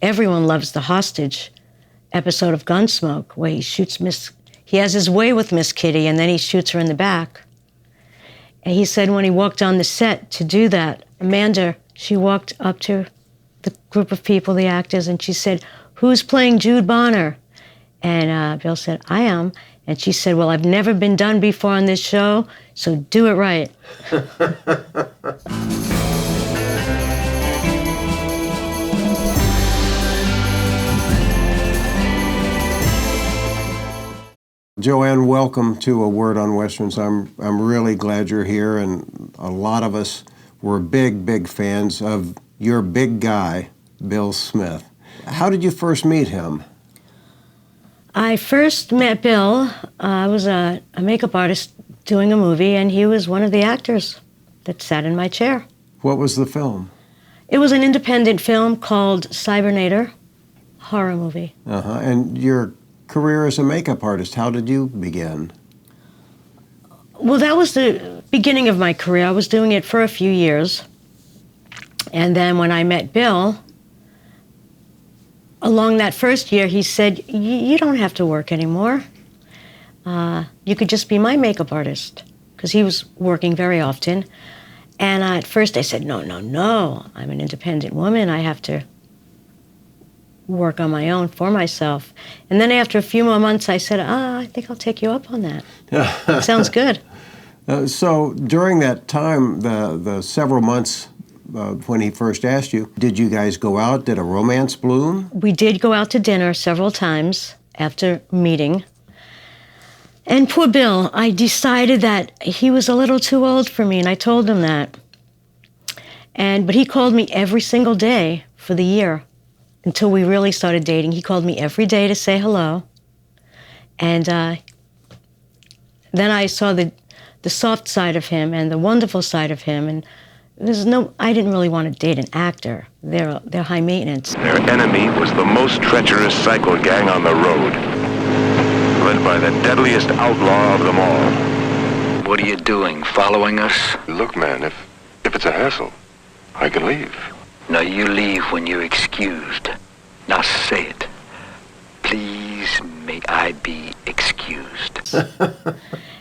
everyone loves the hostage episode of Gunsmoke, where he has his way with Miss Kitty, and then he shoots her in the back. And he said when he walked on the set to do that, Amanda, she walked up to the group of people, the actors, and she said, "Who's playing Jude Bonner?" And Bill said, "I am." And she said, "Well, I've never been done before on this show, so do it right." Joanne, welcome to A Word on Westerns. I'm really glad you're here, and a lot of us were big fans of your big guy, Bill Smith. How did you first meet him? I first met Bill. I was a makeup artist doing a movie, and he was one of the actors that sat in my chair. What was the film? It was an independent film called Cybernator, horror movie. And your career as a makeup artist, how did you begin? Well, that was the beginning of my career. I was doing it for a few years. And then when I met Bill, along that first year, he said, "You don't have to work anymore. You could just be my makeup artist," because he was working very often. And at first I said, no, I'm an independent woman. I have to work on my own for myself. And then after a few more months, I said, I think I'll take you up on that. Sounds good. So during that time, the several months when he first asked you, did you guys go out? Did a romance bloom? We did go out to dinner several times after meeting. And poor Bill, I decided that he was a little too old for me, and I told him that. But he called me every single day for the year until we really started dating. He called me every day to say hello. And then I saw the soft side of him and the wonderful side of him, and I didn't really want to date an actor. They're high maintenance. Their enemy was the most treacherous cycle gang on the road, led by the deadliest outlaw of them all. What are you doing, following us? Look, man, if it's a hassle, I can leave. No, you leave when you're excused. Now say it. Please, may I be excused.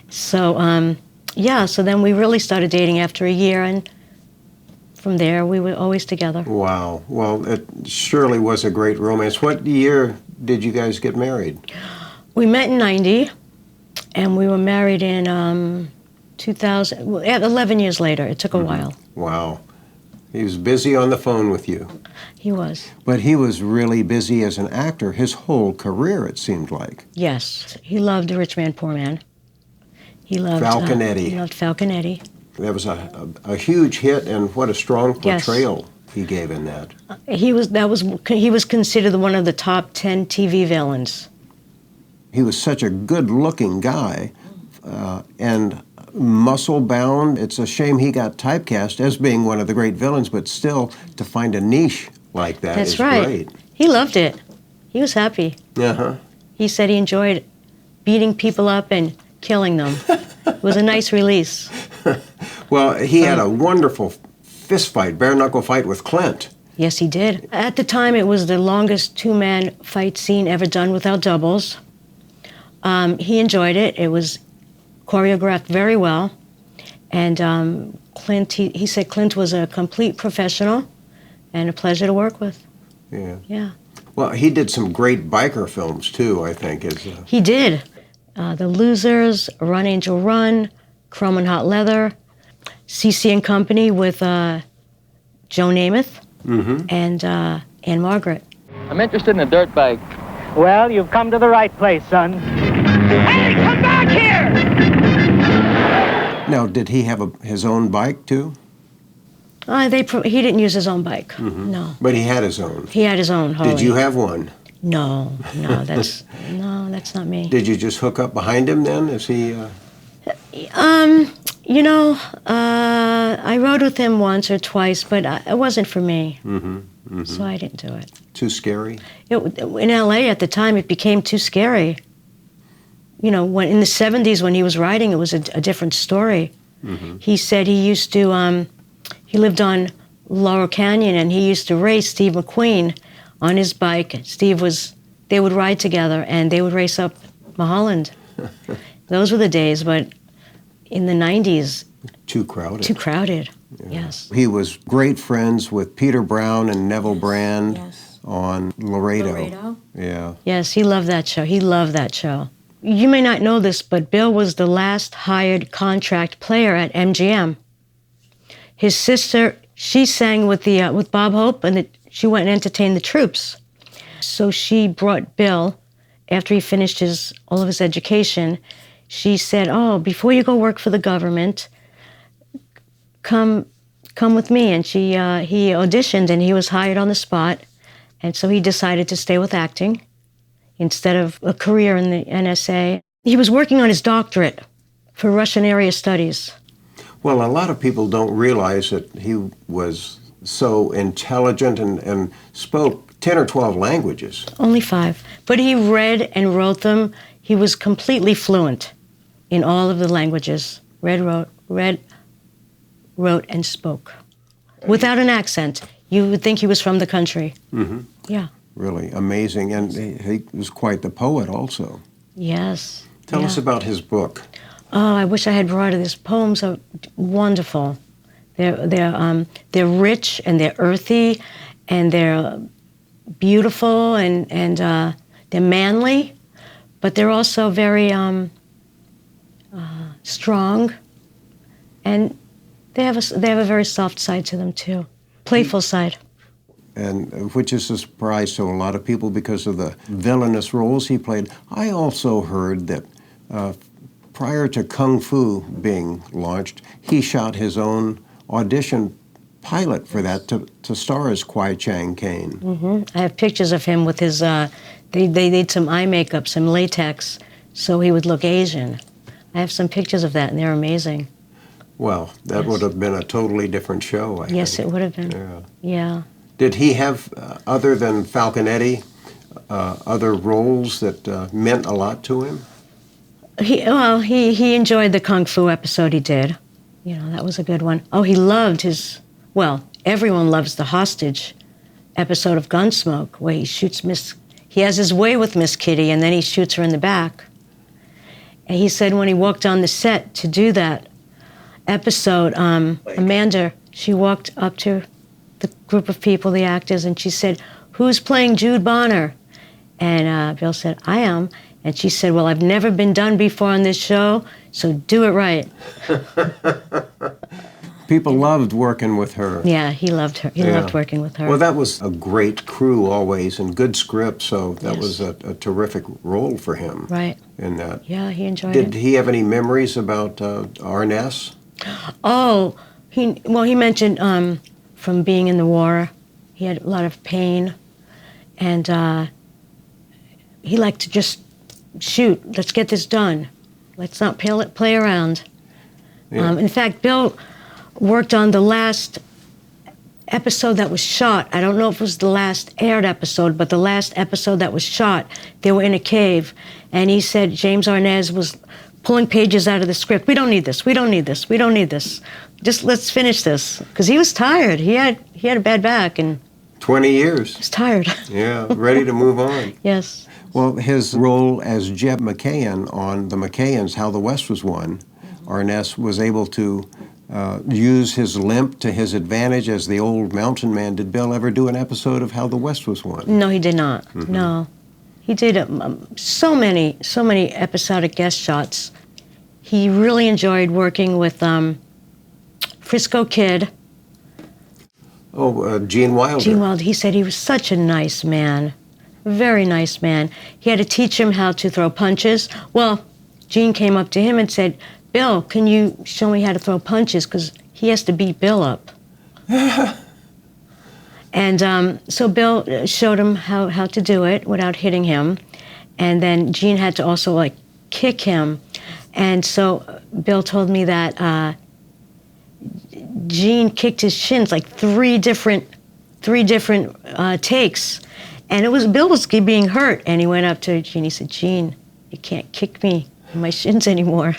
So then we really started dating after a year, and from there we were always together. Wow. Well, it surely was a great romance. What year did you guys get married? We met in 90, and we were married in 2000, 11 years later. It took a while. Wow. He was busy on the phone with you. He was. But he was really busy as an actor his whole career, it seemed like. Yes. He loved Rich Man, Poor Man. He loved Falconetti. He loved Falconetti. That was a huge hit, and what a strong portrayal he gave in that. He was considered one of the top 10 TV villains. He was such a good-looking guy, and muscle-bound. It's a shame he got typecast as being one of the great villains, but still, to find a niche like that is great. He loved it. He was happy. He said he enjoyed beating people up and killing them. It was a nice release. Well, he had a wonderful fist fight, bare-knuckle fight with Clint. Yes, he did. At the time, it was the longest two-man fight scene ever done without doubles. He enjoyed it. It was choreographed very well. And Clint, he said Clint was a complete professional and a pleasure to work with. Yeah. Well, he did some great biker films, too, I think. He did. The Losers, Run Angel Run, Chrome and Hot Leather, CC and Company with Joe Namath and Anne Margaret. I'm interested in a dirt bike. Well, you've come to the right place, son. Hey, come back here! Now, did he have his own bike, too? He didn't use his own bike, no. But he had his own? He had his own, Harley. Did you have one? No, that's not me. Did you just hook up behind him then? Is he... I rode with him once or twice, but it wasn't for me. So I didn't do it. Too scary? In L.A. at the time, it became too scary. You know, when in the 70s when he was riding, it was a different story. He said he used to, he lived on Laurel Canyon, and he used to race Steve McQueen on his bike. They would ride together, and they would race up Mulholland. Those were the days, but in the 90s... Too crowded. Too crowded, yeah. Yes. He was great friends with Peter Brown and Neville Brand on LAREDO. LAREDO? Yeah. Yes, he loved that show. He loved that show. You may not know this, but Bill was the last hired contract player at MGM. His sister, she sang with Bob Hope, and she went and entertained the troops. So she brought Bill, after he finished all of his education, she said, "Oh, before you go work for the government, come with me." And he auditioned, and he was hired on the spot. And so he decided to stay with acting instead of a career in the NSA. He was working on his doctorate for Russian area studies. Well, a lot of people don't realize that he was so intelligent and spoke 10 or 12 languages. Only 5. But he read and wrote them. He was completely fluent in all of the languages. Read, wrote, and spoke. Without an accent. You would think he was from the country. Mm-hmm. Yeah. Really amazing. And he was quite the poet also. Yes. Tell us about his book. Oh, I wish I had brought it. His poems are wonderful. They're rich, and they're earthy, and they're beautiful, and they're manly, but they're also very strong, and they have a very soft side to them too, playful side. And which is a surprise to a lot of people because of the villainous roles he played. I also heard that prior to Kung Fu being launched, he shot his own audition pilot for that to star as Kwai Chang Caine. Mm-hmm. I have pictures of him with his, they did some eye makeup, some latex, so he would look Asian. I have some pictures of that, and they're amazing. Well, that would have been a totally different show, I think. It would have been. Yeah. Did he have, other than Falconetti, other roles that meant a lot to him? He enjoyed the Kung Fu episode he did. You know, that was a good one. Oh, he loved everyone loves the hostage episode of Gunsmoke, where he has his way with Miss Kitty, and then he shoots her in the back. And he said when he walked on the set to do that episode, Amanda, she walked up to the group of people, the actors, and she said, "Who's playing Jude Bonner?" And Bill said, "I am." And she said, "Well, I've never been done before on this show, so do it right." People loved working with her. Yeah, he loved her. He loved working with her. Well, that was a great crew always, and good script, so that was a terrific role for him. Right. In that. Yeah, he enjoyed it. Did he have any memories about Arness? Oh, he mentioned from being in the war, he had a lot of pain, and he liked to just shoot. Let's get this done. Let's not play around. Yeah. In fact, Bill worked on the last episode that was shot. I don't know if it was the last aired episode, but the last episode that was shot, they were in a cave, and he said James Arness was pulling pages out of the script. "We don't need this. We don't need this. We don't need this. Just let's finish this," because he was tired. He had a bad back, and 20 years. He was tired. Yeah, ready to move on. Yes. Well, his role as Jeb McKeon on The McKeons, How the West Was Won, Arness was able to use his limp to his advantage as the old mountain man. Did Bill ever do an episode of How the West Was Won? No, he did not. Mm-hmm. No. He did so many episodic guest shots. He really enjoyed working with Frisco Kid. Oh, Gene Wilder. Gene Wilder. He said he was such a nice man. Very nice man. He had to teach him how to throw punches. Well, Gene came up to him and said, "Bill, can you show me how to throw punches? Because he has to beat Bill up." And so Bill showed him how to do it without hitting him. And then Gene had to also, kick him. And so Bill told me that Gene kicked his shins three different takes. And Bill was being hurt, and he went up to Gene. He said, "Gene, you can't kick me in my shins anymore.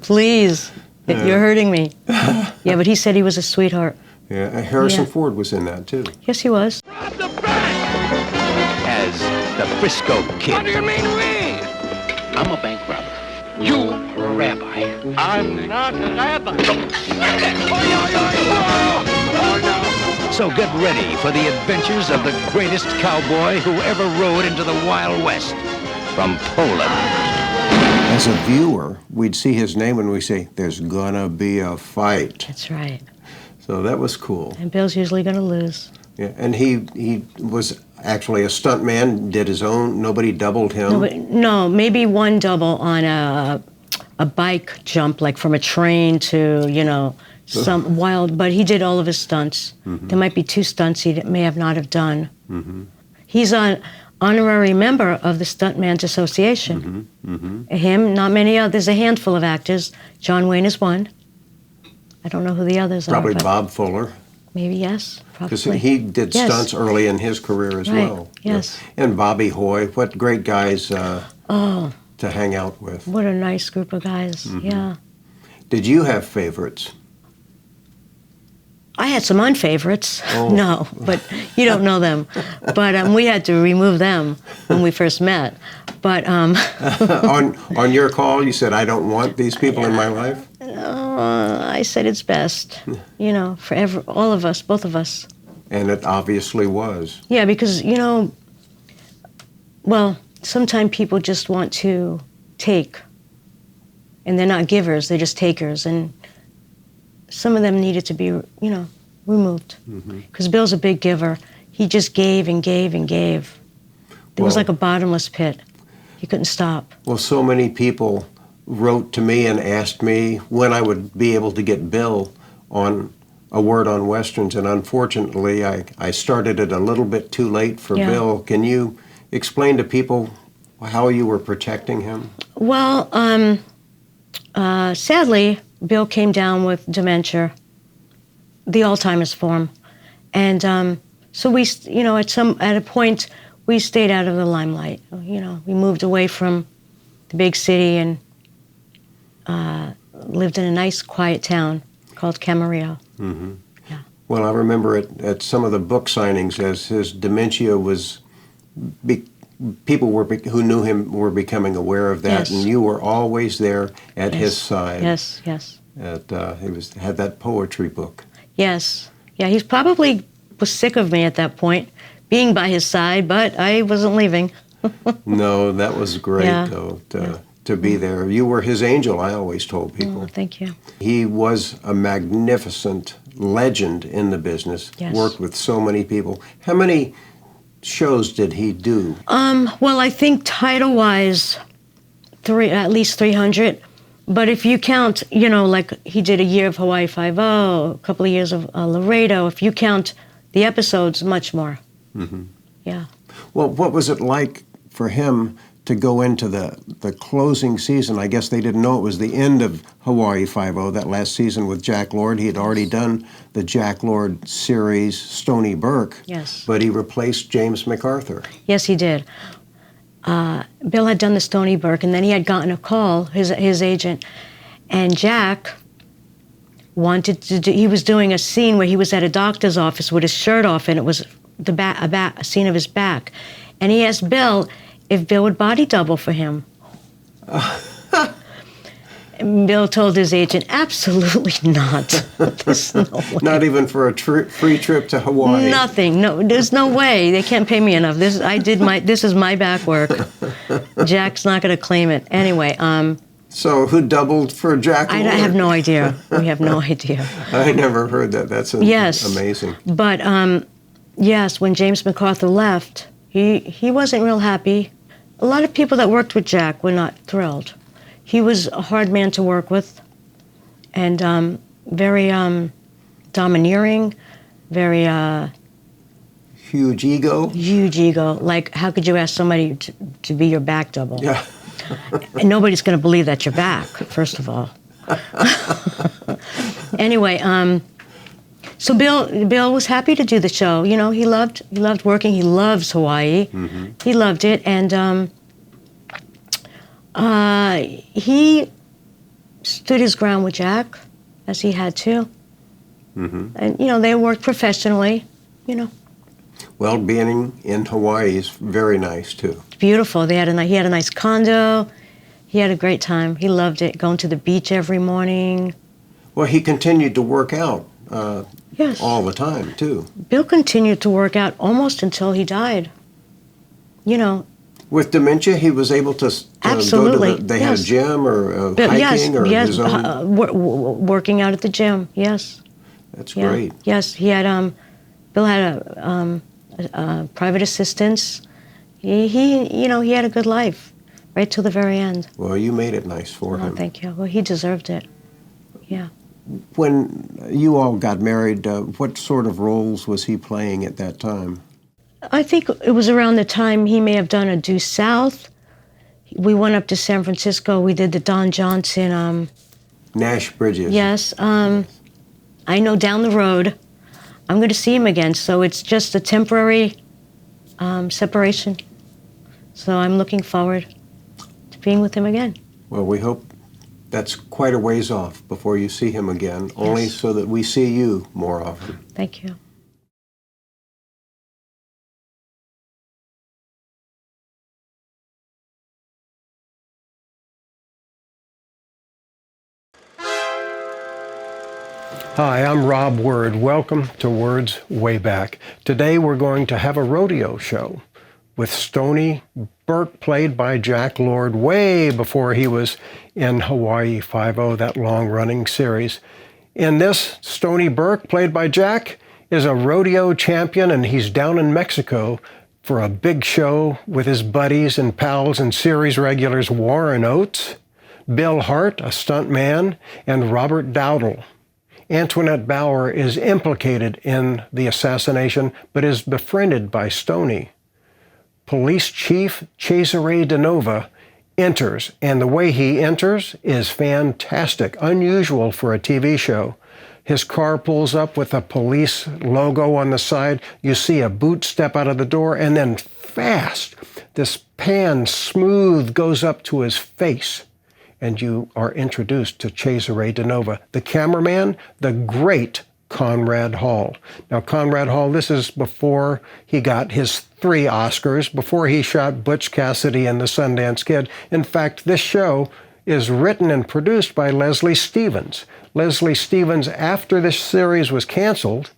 Please, you're hurting me." Yeah, but he said he was a sweethart. Yeah, Harrison Ford was in that too. Yes, he was. Rob the bank! as the Frisco Kid. What do you mean we? I'm a bank robber. You are a rabbi. I'm not a rabbi. So get ready for the adventures of the greatest cowboy who ever rode into the Wild West from Poland. As a viewer, we'd see his name and we say, there's gonna be a fight. That's right. So that was cool. And Bill's usually going to lose. Yeah, and he was actually a stunt man, did his own, nobody doubled him. No, maybe one double on a bike jump, like from a train to, you know, some wild, but he did all of his stunts. Mm-hmm. There might be 2 stunts he may have not have done. Mm-hmm. He's an honorary member of the Stuntman's Association. Mm-hmm. Mm-hmm. Him, not many others, there's a handful of actors. John Wayne is one. I don't know who the others Probably are. But Bob Fuller. maybe, yes. Because Probably. he did Yes. stunts early in his career as Right, well. yes. And Bobby Hoy, what great guys Oh, to hang out with. what a nice group of guys. Mm-hmm. Yeah. Did you have favorites? I had some unfavorites. Oh. No, but you don't know them. But we had to remove them when we first met. But on your call, you said, I don't want these people in my life? I said it's best, you know, for all of us, both of us. And it obviously was. Yeah, because, you know, well, sometimes people just want to take, and they're not givers, they're just takers. And some of them needed to be, you know, removed. Because Bill's a big giver. He just gave and gave and gave. It was Well- like a bottomless pit. He couldn't stop. Well, so many people wrote to me and asked me when I would be able to get Bill on A Word on Westerns, and unfortunately, I started it a little bit too late for Yeah. Bill. Can you explain to people how you were protecting him? Well, sadly, Bill came down with dementia, the Alzheimer's form, and so we, you know, at a point, we stayed out of the limelight. You know, we moved away from the big city and lived in a nice, quiet town called Camarillo. Mm-hmm. Yeah. Well, I remember at some of the book signings as his dementia was, people who knew him were becoming aware of that, Yes. and you were always there at Yes. his side. Yes, yes, He had that poetry book. yes. Yeah, he probably was sick of me at that point, being by his side, but I wasn't leaving. No, that was great, Yeah. though, to be there. You were his angel, I always told people. Oh, thank you. He was a magnificent legend in the business, Yes. worked with so many people. How many shows did he do? Well, I think title-wise, at least 300. But if you count, you know, like he did a year of Hawaii Five-0, a couple of years of Laredo. If you count the episodes, much more. Mm-hmm. Yeah. Well, what was it like for him to go into the closing season? I guess they didn't know it was the end of Hawaii Five-0, that last season with Jack Lord. He had already done the Jack Lord series, Stony Burke. Yes. But he replaced James MacArthur. Yes, he did. Bill had done the Stony Burke, and then he had gotten a call, his agent, and Jack wanted to do, he was doing a scene where he was at a doctor's office with his shirt off, and it was a scene of his back. And he asked Bill if Bill would body double for him. And Bill told his agent, absolutely not. There's no way. Not even for a free trip to Hawaii. Nothing. No, there's no way. They can't pay me enough. This is my back work. Jack's not going to claim it. Anyway, So who doubled for Jack I Lord? have no idea. We have no idea. I never heard that. That's Yes. amazing. But yes, when James MacArthur left, he wasn't real happy. A lot of people that worked with Jack were not thrilled. He was a hard man to work with, and very domineering, very Huge ego. huge ego. Like, how could you ask somebody to be your back double? Yeah. And nobody's going to believe that you're back, first of all. Anyway, so Bill was happy to do the show. You know, he loved working. He loves Hawaii. Mm-hmm. He loved it, and he stood his ground with Jack, as he had to. Mm-hmm. And you know, they worked professionally. You know. Well, being in Hawaii is very nice, too. Beautiful. He had a nice condo. He had a great time. He loved it, going to the beach every morning. Well, he continued to work out Yes. all the time, too. Bill continued to work out almost until he died. You know. With dementia, he was able to Absolutely. go to they yes. had a gym or But hiking or yes, his own? Working out at the gym, yes. That's Yeah. great. Yes, he had, Bill had a private assistants. He had a good life right till the very end. Well, you made it nice for him. Thank you. Well, he deserved it. Yeah. When you all got married, what sort of roles was he playing at that time? I think it was around the time he may have done a Due South. We went up to San Francisco. We did the Don Johnson. Nash Bridges. Yes. I know down the road I'm going to see him again, so it's just a temporary separation. So I'm looking forward to being with him again. Well, we hope that's quite a ways off before you see him again, only so that we see you more often. Thank you. Hi, I'm Rob Word. Welcome to Words Way Back. Today we're going to have a rodeo show with Stony Burke, played by Jack Lord, way before he was in Hawaii Five-0, that long-running series. In this, Stony Burke, played by Jack, is a rodeo champion, and he's down in Mexico for a big show with his buddies and pals and series regulars Warren Oates, Bill Hart, a stunt man, and Robert Dowdle. Antoinette Bauer is implicated in the assassination, but is befriended by Stony. Police Chief Cesare DeNova enters, and the way he enters is fantastic, unusual for a TV show. His car pulls up with a police logo on the side. You see a boot step out of the door, and then fast, this pan smooth goes up to his face. And you are introduced to Cesare DeNova, the cameraman, the great Conrad Hall. Now, Conrad Hall, this is before he got his 3 Oscars, before he shot Butch Cassidy and the Sundance Kid. In fact, this show is written and produced by Leslie Stevens. Leslie Stevens, after this series was canceled,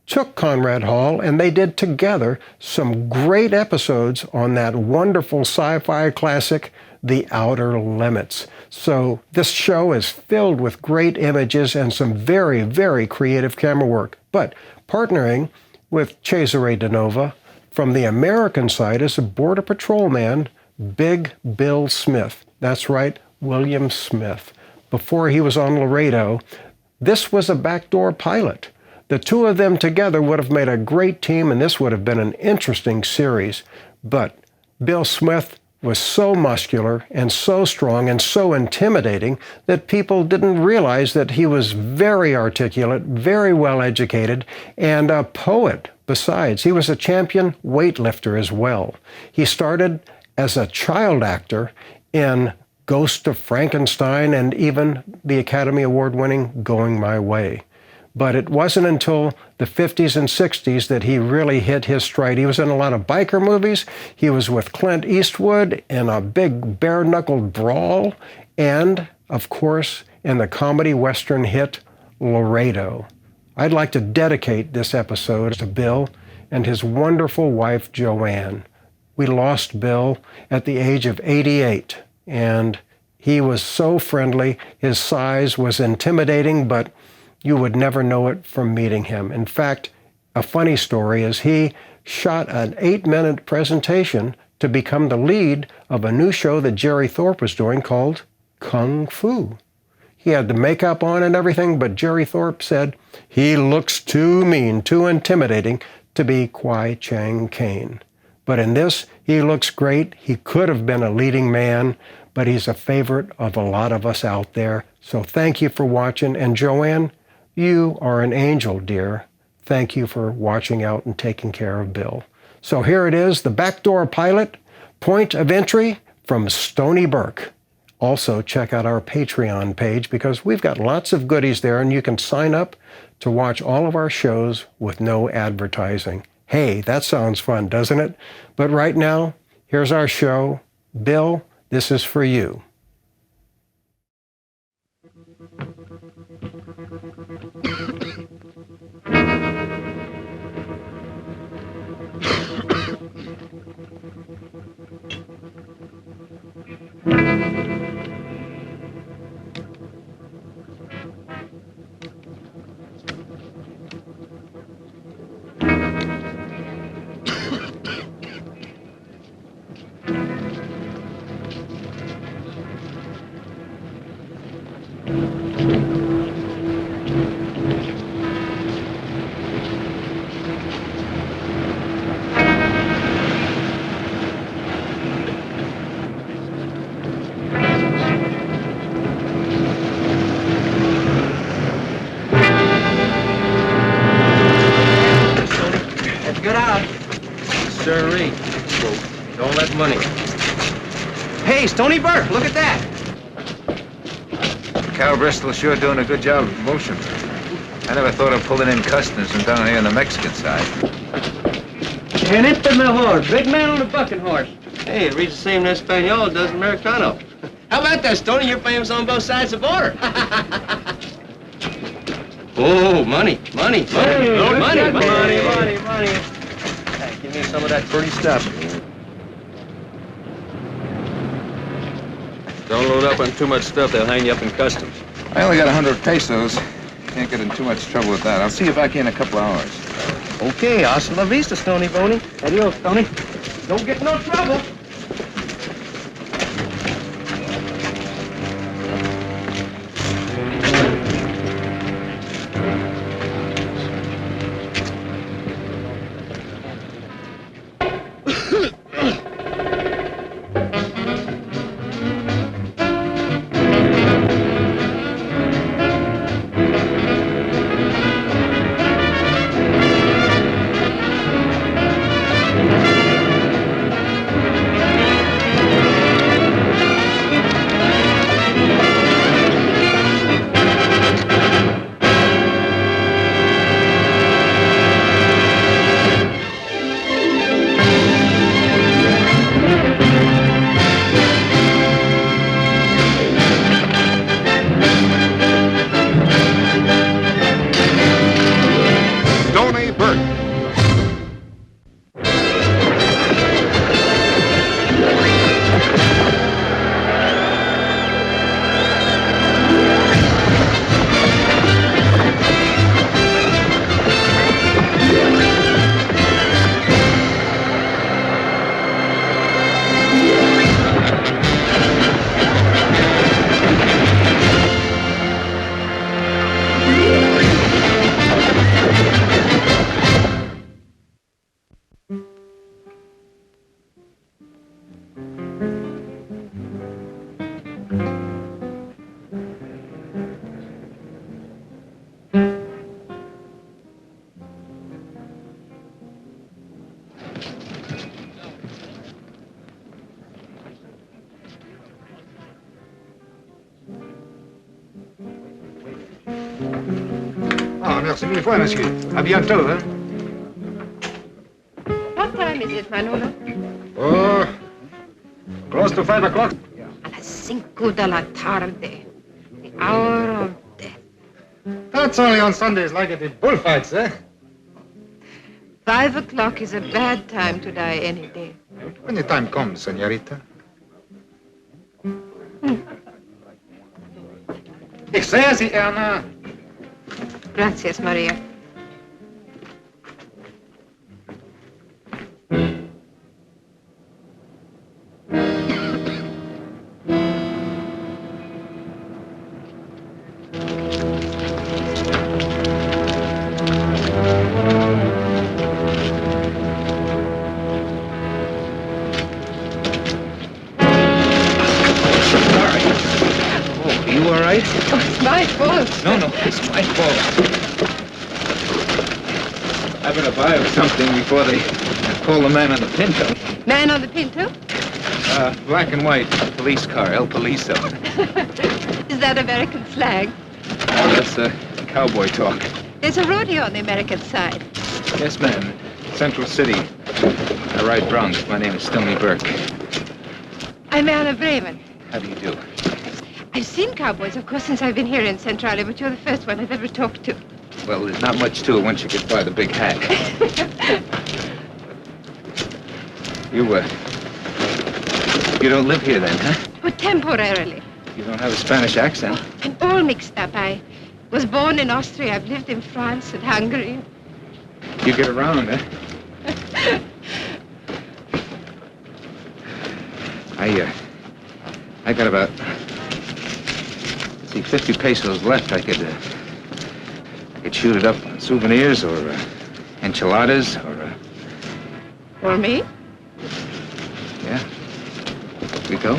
took Conrad Hall, and they did together some great episodes on that wonderful sci-fi classic, The Outer Limits. So this show is filled with great images and some very, very creative camera work. But partnering with Cesare DeNova from the American side is a Border Patrol man, Big Bill Smith. That's right, William Smith. Before he was on Laredo, this was a backdoor pilot. The two of them together would have made a great team, and this would have been an interesting series. But Bill Smith was so muscular and so strong and so intimidating that people didn't realize that he was very articulate, very well educated, and a poet besides. He was a champion weightlifter as well. He started as a child actor in Ghost of Frankenstein and even the Academy Award-winning Going My Way. But it wasn't until the 50s and 60s that he really hit his stride. He was in a lot of biker movies. He was with Clint Eastwood in a big bare-knuckled brawl. And, of course, in the comedy western hit Laredo. I'd like to dedicate this episode to Bill and his wonderful wife, Joanne. We lost Bill at the age of 88. And he was so friendly. His size was intimidating, but you would never know it from meeting him. In fact, a funny story is he shot an 8-minute presentation to become the lead of a new show that Jerry Thorpe was doing called Kung Fu. He had the makeup on and everything, but Jerry Thorpe said, he looks too mean, too intimidating to be Kwai Chang Caine. But in this, he looks great. He could have been a leading man, but he's a favorite of a lot of us out there. So thank you for watching. And Joanne, you are an angel, dear. Thank you for watching out and taking care of Bill. So here it is, the backdoor pilot, point of entry from Stony Burke. Also, check out our Patreon page because we've got lots of goodies there, and you can sign up to watch all of our shows with no advertising. Hey, that sounds fun, doesn't it? But right now, here's our show. Bill, this is for you. Hey, Stony Burke, look at that. Cal Bristol's sure doing a good job of promotion. I never thought of pulling in customs from down here on the Mexican side. Penultimate horse, big man on a bucking horse. Hey, it reads the same in Espanol as does Americano. How about that, Stony? You're famous on both sides of the border. Oh, money. Hey, give me some of that pretty stuff. Don't load up on too much stuff, they'll hang you up in customs. I only got 100 pesos. Can't get in too much trouble with that. I'll see you back here in a couple of hours. Okay, hasta la vista, Stony Boney. Adios, Stony. Don't get no trouble. Merci mille fois, monsieur. À bientôt, hein? What time is it, Manolo? Oh, close to 5 o'clock. A las 5 de la tarde. The hour of death. That's only on Sundays like it in bullfights, eh? 5 o'clock is a bad time to die any day. When the time comes, señorita. Ich sehe Sie, Erna. Gracias, Maria. My fault. No, it's my fault. I better buy him something before they call the man on the Pinto. Man on the Pinto? Black and white police car, El Poliso. Is that American slang? Oh, that's cowboy talk. There's a rodeo on the American side. Yes, ma'am. Central City. I ride Bronx. My name is Stoney Burke. I'm Anna Braven. How do you do? I've seen cowboys, of course, since I've been here in Centralia, but you're the first one I've ever talked to. Well, there's not much to it once you get by the big hat. You don't live here then, huh? But temporarily. You don't have a Spanish accent. I'm all mixed up. I was born in Austria. I've lived in France and Hungary. You get around, huh? I got about, 50 pesos left. I could shoot it up on souvenirs or enchiladas or... For me? Yeah. We go?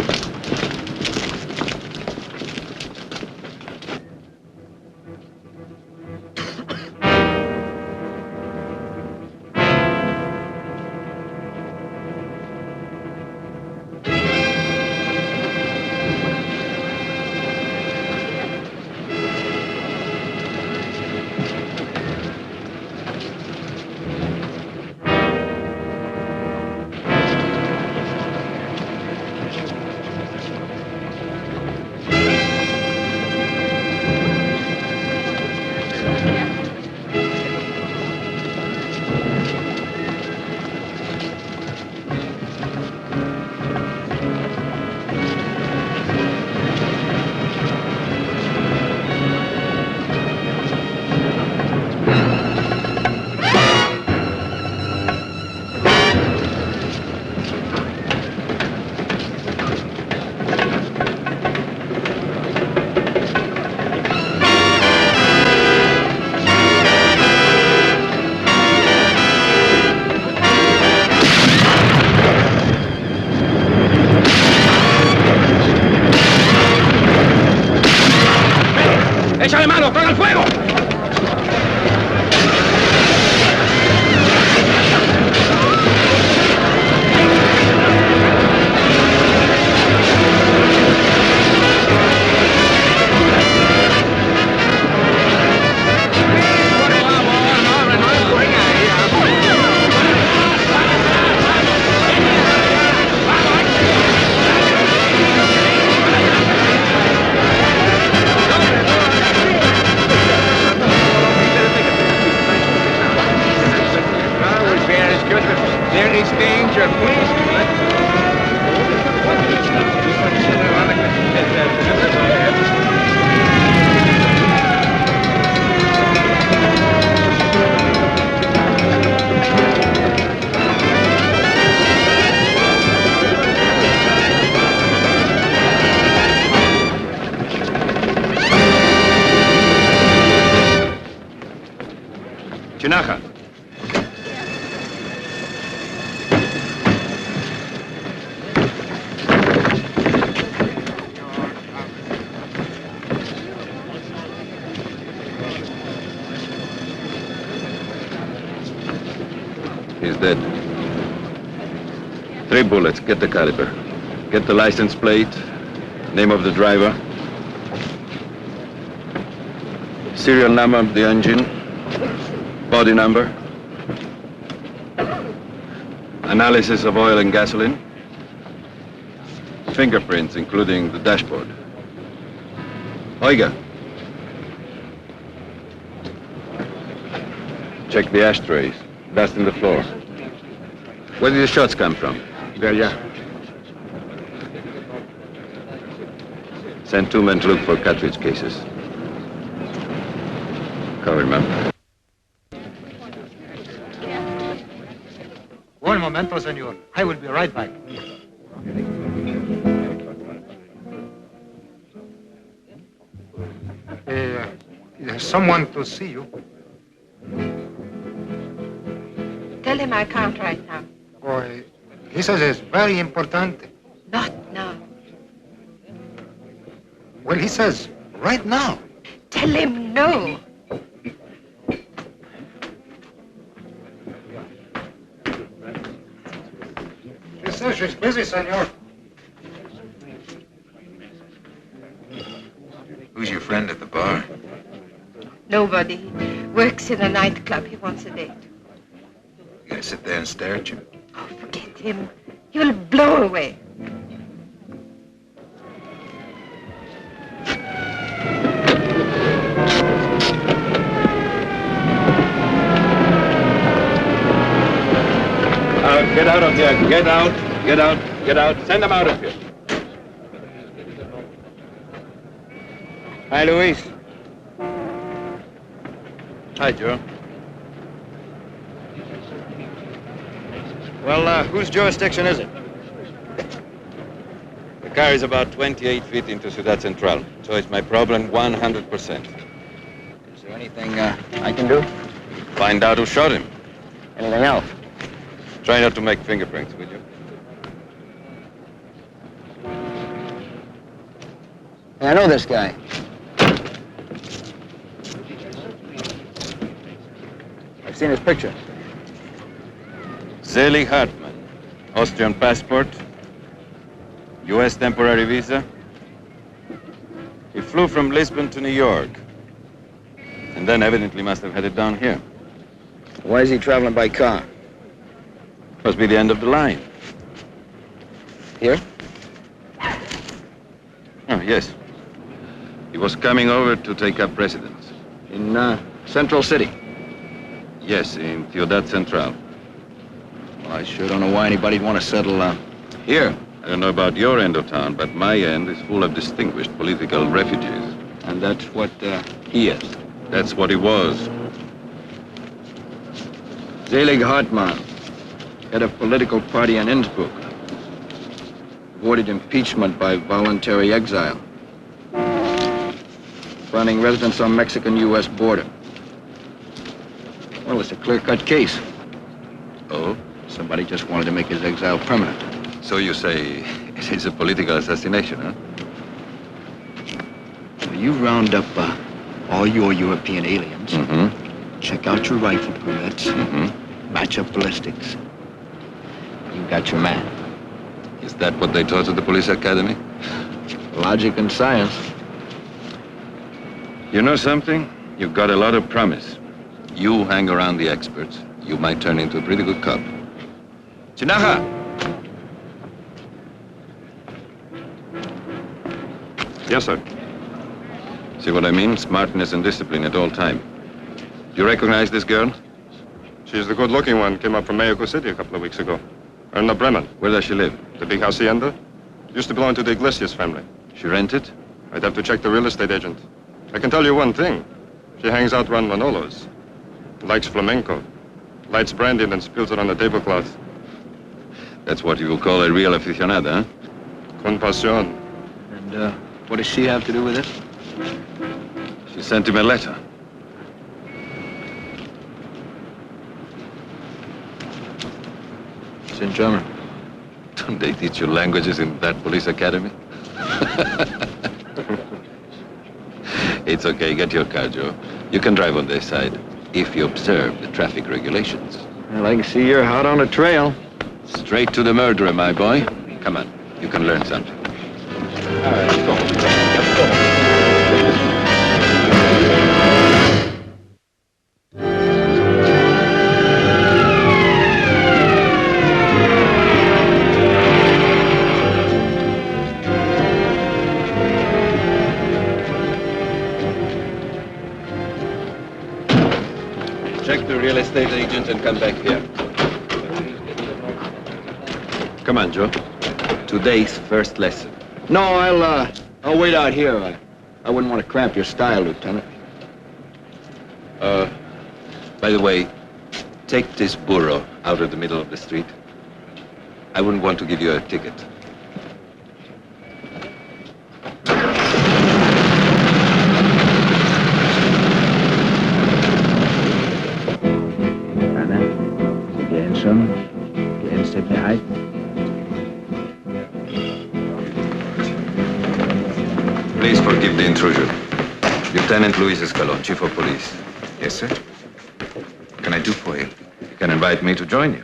¡Échale mano! ¡Ponga el fuego! Chinaja. He's dead. 3 bullets. Get the caliber. Get the license plate, name of the driver, serial number of the engine, body number, analysis of oil and gasoline, fingerprints, including the dashboard. Oiga. Check the ashtrays. Dust in the floor. Where did the shots come from? De allá. Send 2 men to look for cartridge cases. Cover, man. Un momento, senor. I will be right back. There's someone to see you. Tell him I can't right now. Boy, he says it's very important. Not now. Well, he says right now. Tell him no. He says she's busy, senor. Who's your friend at the bar? Nobody. He works in a nightclub. He wants a date. You got a sit there and stare at you. Oh, forget him. He will blow away. Get out of here. Get out. Get out. Get out. Send them out of here. Hi, Luis. Hi, Joe. Well, whose jurisdiction is it? The car is about 28 feet into Ciudad Central, so it's my problem 100%. Is there anything I can do? Find out who shot him. Anything else? Try not to make fingerprints, will you? Hey, I know this guy. I've seen his picture. Zelig Hartmann, Austrian passport, U.S. temporary visa. He flew from Lisbon to New York, and then evidently must have headed down here. Why is he traveling by car? Must be the end of the line. Here? Oh, yes. He was coming over to take up residence. In Central City? Yes, in Ciudad Central. Well, I sure don't know why anybody'd want to settle here. I don't know about your end of town, but my end is full of distinguished political refugees. And that's what he is? That's what he was. Zelig Hartmann, head of political party in Innsbruck. Avoided impeachment by voluntary exile. Finding residence on Mexican-U.S. border. Well, it's a clear-cut case. Oh? Somebody just wanted to make his exile permanent. So you say it is a political assassination, huh? Well, you round up all your European aliens. Mm-hmm. Check out your rifle permits. Mm-hmm. Match up ballistics. You got your man. Is that what they taught at the police academy? Logic and science. You know something? You've got a lot of promise. You hang around the experts, you might turn into a pretty good cop. Chinaha! Yes, sir. See what I mean? Smartness and discipline at all time. Do you recognize this girl? She's the good-looking one. Came up from Mexico City a couple of weeks ago. Erna Bremen. Where does she live? The big hacienda. Used to belong to the Iglesias family. She rented? I'd have to check the real estate agent. I can tell you one thing. She hangs out around Manolos. Likes flamenco. Lights brandy and then spills it on the tablecloth. That's what you will call a real aficionada, huh? Con pasión. And what does she have to do with this? She sent him a letter. It's in German. Don't they teach you languages in that police academy? It's okay, get your car, Joe. You can drive on this side, if you observe the traffic regulations. Well, I can see you're hot on the trail. Straight to the murderer, my boy. Come on, you can learn something. All right, let's go. Check the real estate agent and come back here. Come on, Joe. Today's first lesson. No, I'll wait out here. I wouldn't want to cramp your style, Lieutenant. By the way, take this burro out of the middle of the street. I wouldn't want to give you a ticket. Please forgive the intrusion. Lieutenant Luis Escalon, Chief of Police. Yes, sir. What can I do for you? You can invite me to join you.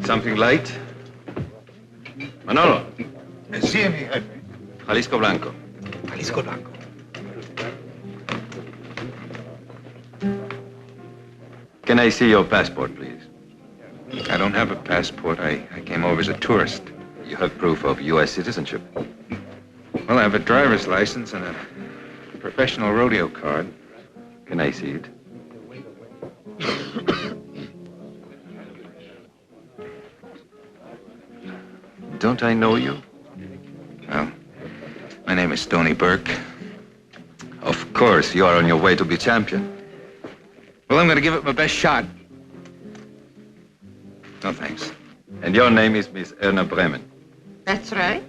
Something light? Manolo. Sí, mi jefe. Jalisco Blanco. Please, good luck. Can I see your passport, please? I don't have a passport. I came over as a tourist. You have proof of U.S. citizenship? Well, I have a driver's license and a professional rodeo card. Can I see it? Don't I know you? Well, my name is Stony Burke. Of course, you are on your way to be champion. Well, I'm going to give it my best shot. No, thanks. And your name is Miss Erna Bremen. That's right.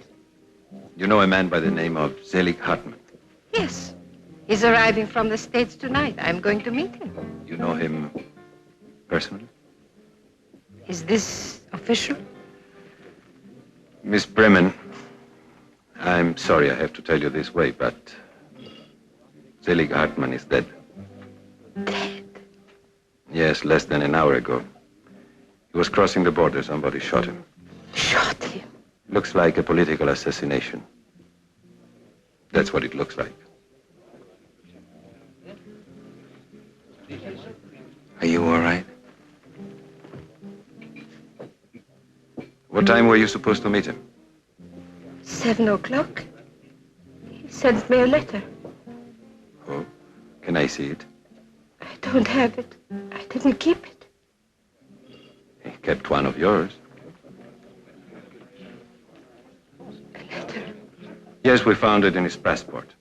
You know a man by the name of Selig Hartmann. Yes. He's arriving from the States tonight. I'm going to meet him. You know him personally? Is this official? Miss Bremen, I'm sorry I have to tell you this way, but Selig Hartmann is dead. Dead? Yes, less than an hour ago. He was crossing the border. Somebody shot him. Shot him? Looks like a political assassination. That's what it looks like. Are you all right? What time were you supposed to meet him? 7 o'clock. He sent me a letter. Oh, can I see it? I don't have it. I didn't keep it. He kept one of yours. A letter? Yes, we found it in his passport.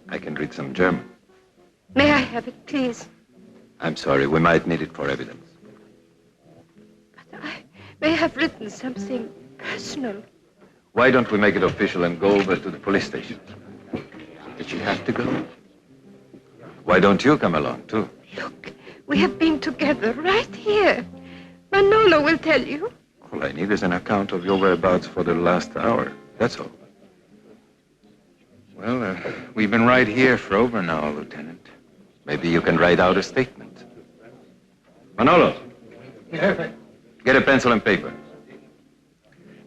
I can read some German. May I have it, please? I'm sorry, we might need it for evidence. But I may have written something personal. Why don't we make it official and go over to the police station? Did you have to go? Why don't you come along, too? Look, we have been together right here. Manolo will tell you. All I need is an account of your whereabouts for the last hour. That's all. Well, we've been right here for over an hour, Lieutenant. Maybe you can write out a statement. Manolo, get a pencil and paper.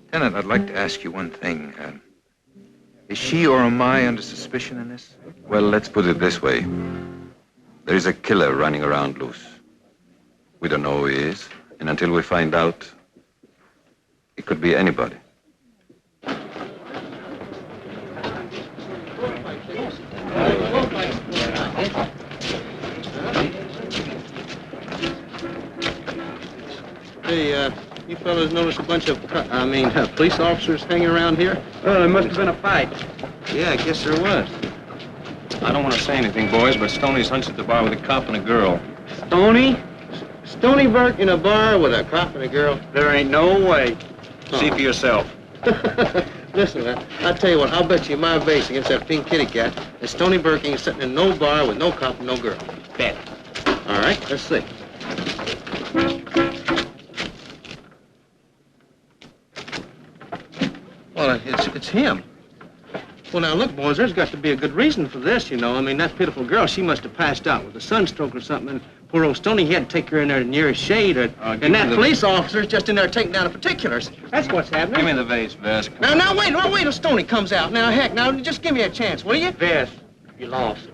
Lieutenant, I'd like to ask you one thing. Is she or am I under suspicion in this? Well, let's put it this way. There is a killer running around loose. We don't know who he is, and until we find out, it could be anybody. Hey, you fellas notice a bunch of, police officers hanging around here? Well, there must have been a fight. Yeah, I guess there was. I don't want to say anything, boys, but Stoney's hunched at the bar with a cop and a girl. Stoney? Stony Burke in a bar with a cop and a girl? There ain't no way. See for yourself. Listen, I'll tell you what, I'll bet you my base against that pink kitty cat that Stony Burke ain't sitting in no bar with no cop and no girl. Bet. All right, let's see. Well, it's him. Well, now, look, boys, there's got to be a good reason for this, you know. I mean, that pitiful girl, she must have passed out with a sunstroke or something, and poor old Stoney, he had to take her in there to the nearest shade, and that police officer's just in there taking down the particulars. That's what's happening. Give me the vase, Vest. Now, wait till Stoney comes out. Now, heck, now, just give me a chance, will you? Vest, you lost.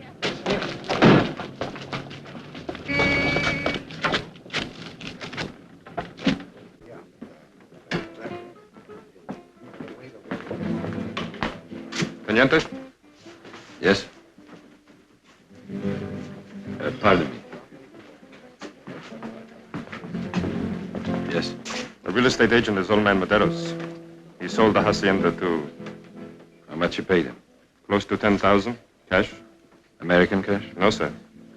Teniente? Yes? Pardon me. Yes? A real estate agent is old man Maderos. He sold the hacienda to... How much you paid him? Close to 10,000. Cash? American cash? No, sir.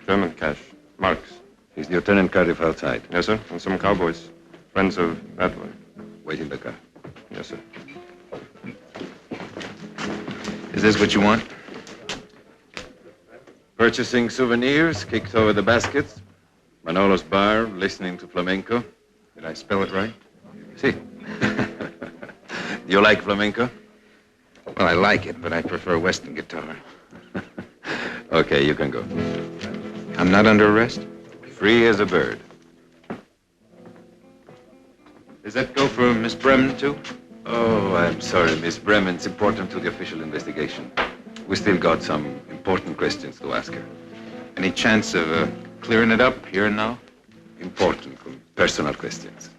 German cash. Marks. Is Lieutenant Cardiff outside? Yes, sir. And some cowboys. Friends of that one. Wait in the car. Yes, sir. Is this what you want? Purchasing souvenirs, kicked over the baskets. Manolo's bar, listening to flamenco. Did I spell it right? See. Do you like flamenco? Well, I like it, but I prefer Western guitar. Okay, you can go. I'm not under arrest? Free as a bird. Does that go for Miss Bremen, too? Oh, I'm sorry, Miss Bremen. It's important to the official investigation. We still got some important questions to ask her. Any chance of clearing it up here and now? Important, personal questions.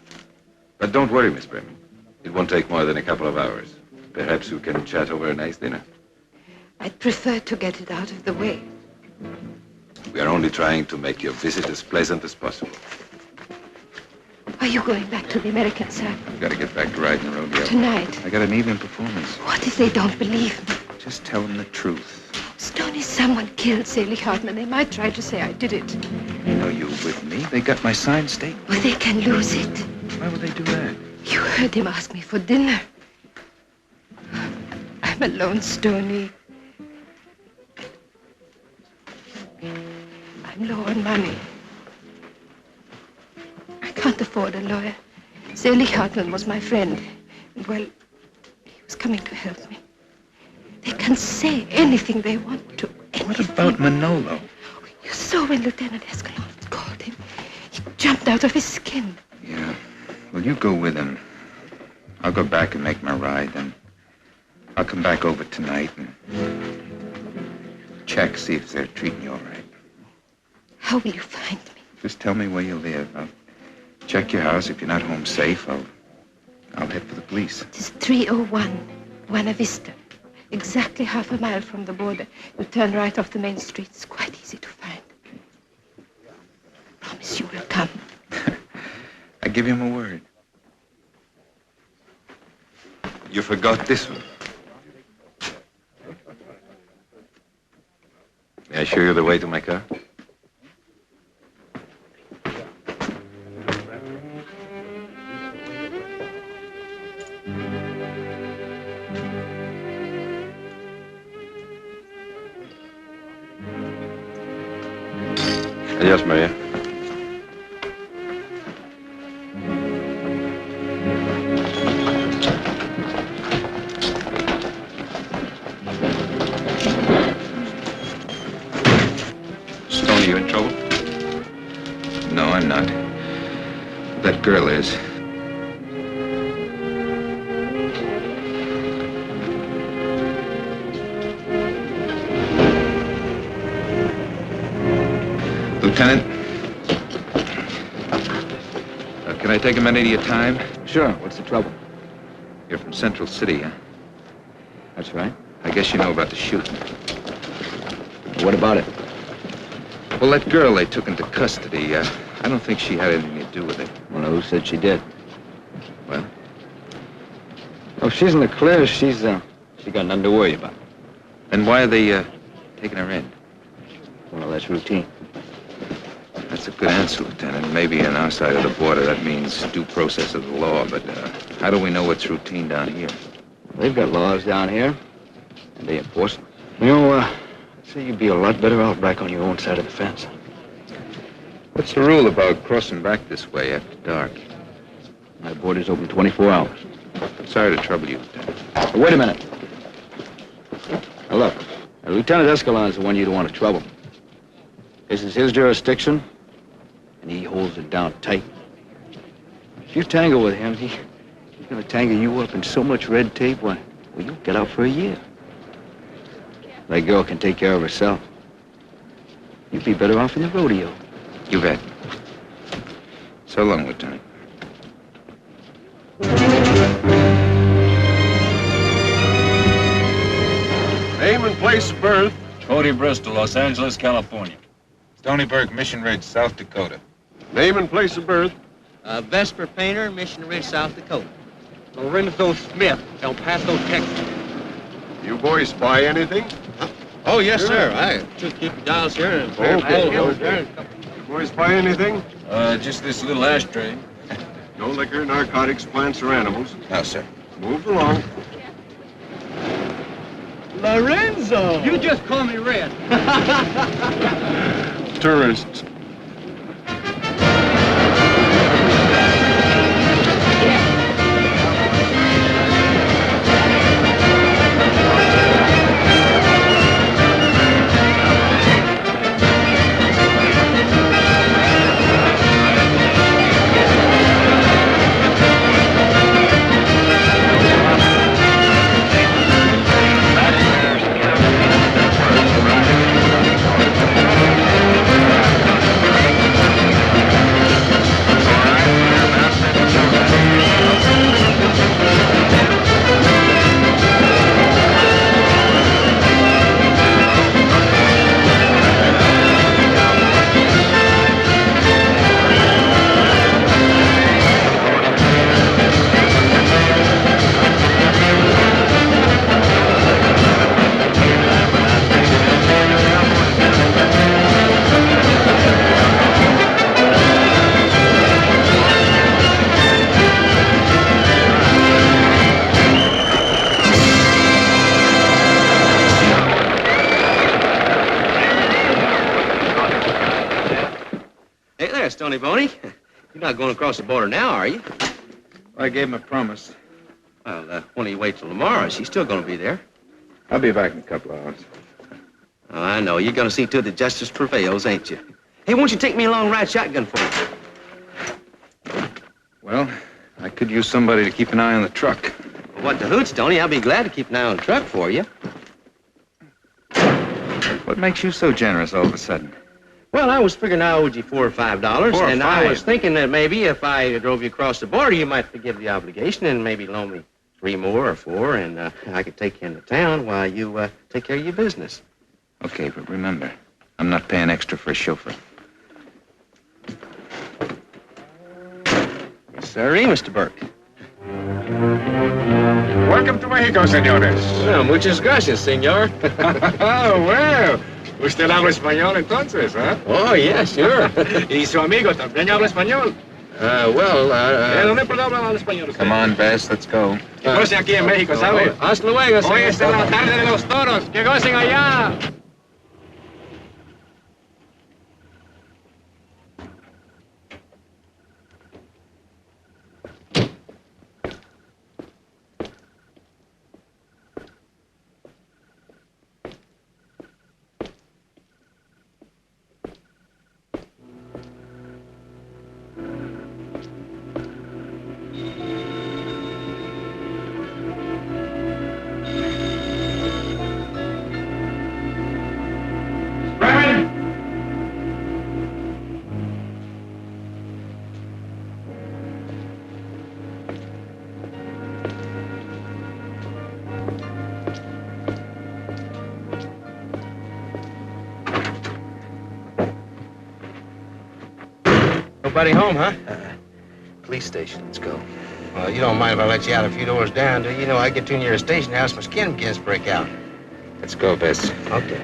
But don't worry, Miss Bremen. It won't take more than a couple of hours. Perhaps we can chat over a nice dinner. I'd prefer to get it out of the way. We are only trying to make your visit as pleasant as possible. Are you going back to the American side? I've got to get back to riding the rodeo. Tonight? I got an evening performance. What if they don't believe me? Just tell them the truth. Stoney, someone killed Sally Hartman. They might try to say I did it. Are you with me? They got my signed statement. Well, they can lose it. Why would they do that? You heard him ask me for dinner. I'm alone, Stoney. I'm low on money. I can't afford a lawyer. Sally Hartman was my friend. And, well, he was coming to help me. They can say anything they want to. Anything. What about Manolo? You saw when Lieutenant Escalante called him. He jumped out of his skin. Yeah. Well, you go with him. I'll go back and make my ride, and I'll come back over tonight and check, see if they're treating you all right. How will you find me? Just tell me where you live. I'll check your house. If you're not home safe, I'll head for the police. It's 301 Buena Vista. Exactly half a mile from the border. You turn right off the main street. It's quite easy to find. Promise you will come. I give you my word. You forgot this one. May I show you the way to my car? Adios, Maria. Stoney, you in trouble? No, I'm not. That girl is. Lieutenant, can I take a minute of your time? Sure. What's the trouble? You're from Central City, huh? That's right. I guess you know about the shooting. What about it? Well, that girl they took into custody, I don't think she had anything to do with it. Well, who said she did? Well? Oh, if she's in the clear, she got nothing to worry about. Then why are they taking her in? Well, that's routine. That's a good answer, Lieutenant. Maybe on our side of the border that means due process of the law, but how do we know what's routine down here? They've got laws down here, and they enforce them. You know, I'd say you'd be a lot better off back on your own side of the fence. What's the rule about crossing back this way after dark? My border's open 24 hours. Sorry to trouble you, Lieutenant. Wait a minute. Now, look, Lieutenant Escalante's the one you don't want to trouble. This is his jurisdiction, and he holds it down tight. If you tangle with him, he's going to tangle you up in so much red tape, well, you'll get out for a year. That girl can take care of herself. You'd be better off in the rodeo. You bet. So long, Lieutenant. Name and place of birth? Cody Bristol, Los Angeles, California. Stony Brook, Mission Ridge, South Dakota. Name and place of birth? Vesper Painter, Mission Ridge, South Dakota. Lorenzo Smith, El Paso, Texas. You boys spy anything? Oh, yes, Sure. sir. I just keep the dials here and Okay. You boys spy anything? Just this little ashtray. No liquor, narcotics, plants, or animals. No, sir. Move along. Lorenzo! You just call me Red. Tourists. there, Stony Boney. You're not going across the border now, are you? I gave him a promise. Well, when you wait till tomorrow, she's still going to be there. I'll be back in a couple of hours. Oh, I know. You're going to see to it that justice prevails, ain't you? Hey, won't you take me along and ride shotgun for me? Well, I could use somebody to keep an eye on the truck. Well, what the hoots, Tony? I'll be glad to keep an eye on the truck for you. What makes you so generous all of a sudden? Well, I was figuring I owed you $4 or $5, $4 or and $5? I was thinking that maybe if I drove you across the border, you might forgive the obligation and maybe loan me 3 more or 4, and I could take you into town while you take care of your business. Okay, but remember, I'm not paying extra for a chauffeur. Yes, sirree, Mr. Burke. Welcome to Mexico, senores. Well, muchas gracias, senor. Oh, well. Usted habla español entonces, ¿eh? Oh, yeah, sure. Y su amigo también habla español. ¿Dónde puedo hablar español? Come on, Bess, let's go. Que gocen aquí en México, ¿sabe? Hasta luego, Hoy es la tarde de los toros. Que gocen allá. Nobody home, huh? Police station, let's go. Well, you don't mind if I let you out a few doors down, do you? You know, I get too near a station house, my skin begins to break out. Let's go, Bess. Okay.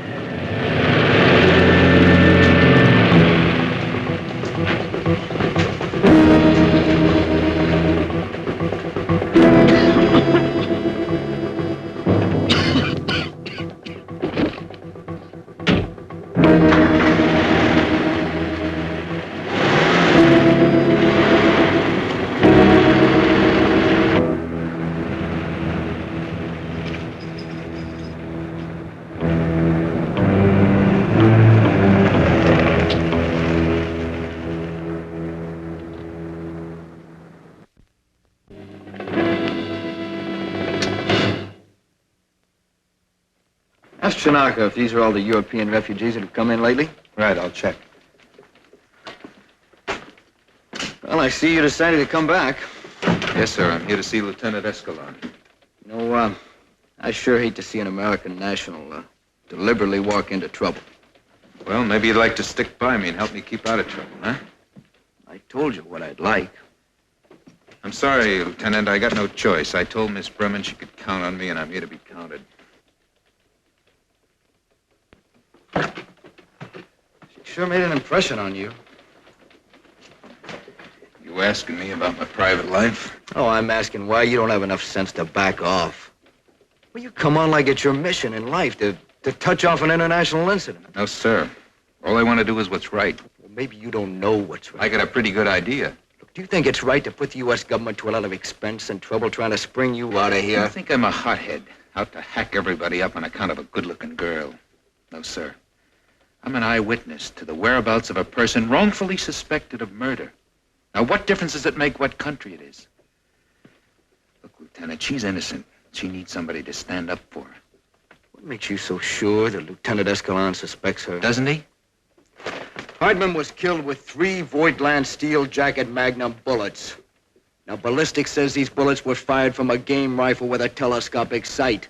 Ask Chinaka if these are all the European refugees that have come in lately. Right, I'll check. Well, I see you decided to come back. Yes, sir. I'm here to see Lieutenant Escalon. You know, I sure hate to see an American national deliberately walk into trouble. Well, maybe you'd like to stick by me and help me keep out of trouble, huh? I told you what I'd like. I'm sorry, Lieutenant. I got no choice. I told Miss Bremen she could count on me, and I'm here to be counted. She sure made an impression on you. You asking me about my private life? Oh, I'm asking why you don't have enough sense to back off. Well, you come on like it's your mission in life to touch off an international incident. No, sir. All I want to do is what's right. Well, maybe you don't know what's right. I got a pretty good idea. Look, do you think it's right to put the U.S. government to a lot of expense and trouble trying to spring you out of here? I think I'm a hothead, out to hack everybody up on account of a good-looking girl. No, sir. I'm an eyewitness to the whereabouts of a person wrongfully suspected of murder. Now, what difference does it make what country it is? Look, Lieutenant, she's innocent. She needs somebody to stand up for her. What makes you so sure that Lieutenant Escalon suspects her? Doesn't he? Hardman was killed with 3 Voigtland steel jacket Magnum bullets. Now, ballistics says these bullets were fired from a game rifle with a telescopic sight.